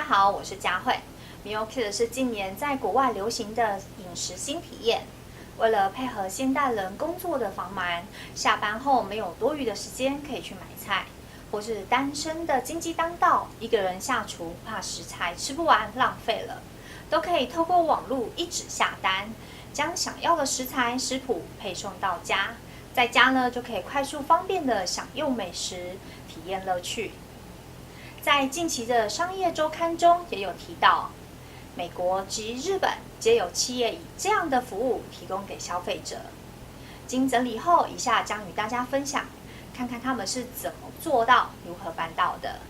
好，我是佳慧。Meal Kit 是近年在国外流行的饮食新体验。为了配合现代人工作的繁忙，下班后没有多余的时间可以去买菜，或是单身的经济当道，一个人下厨怕食材吃不完浪费了，都可以透过网络一指下单，将想要的食材食谱配送到家，在家呢就可以快速方便的享用美食，体验乐趣。在近期的商业周刊中也有提到，美国及日本皆有企业以这样的服务提供给消费者。经整理后，以下将与大家分享，看看他们是怎么做到、如何办到的。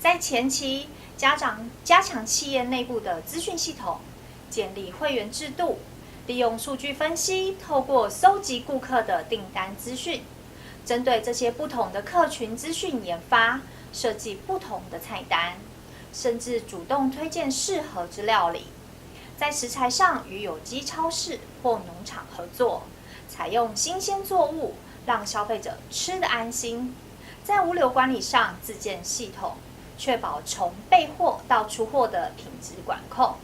在前期，加强企业内部的资讯系统，建立会员制度，利用数据分析，透过搜集顾客的订单资讯，针对这些不同的客群资讯研发，设计不同的菜单，甚至主动推荐适合之料理。在食材上与有机超市或农场合作，采用新鲜作物，让消费者吃得安心。在物流管理上自建系统，确保从备货到出货的品质管控，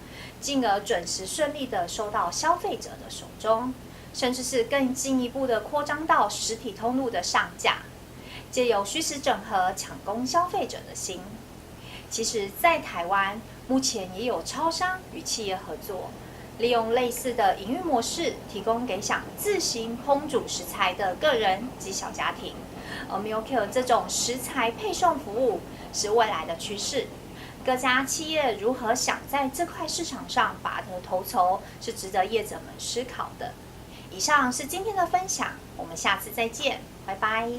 进而准时顺利地收到消费者的手中，甚至是更进一步的扩张到实体通路的上架，借由虚实整合抢攻消费者的心。其实，在台湾目前也有超商与企业合作，利用类似的营运模式，提供给想自行烹煮食材的个人及小家庭。而 Meal Kit 这种食材配送服务是未来的趋势，各家企业如何想在这块市场上拔得头筹，是值得业者们思考的。以上是今天的分享，我们下次再见，拜拜。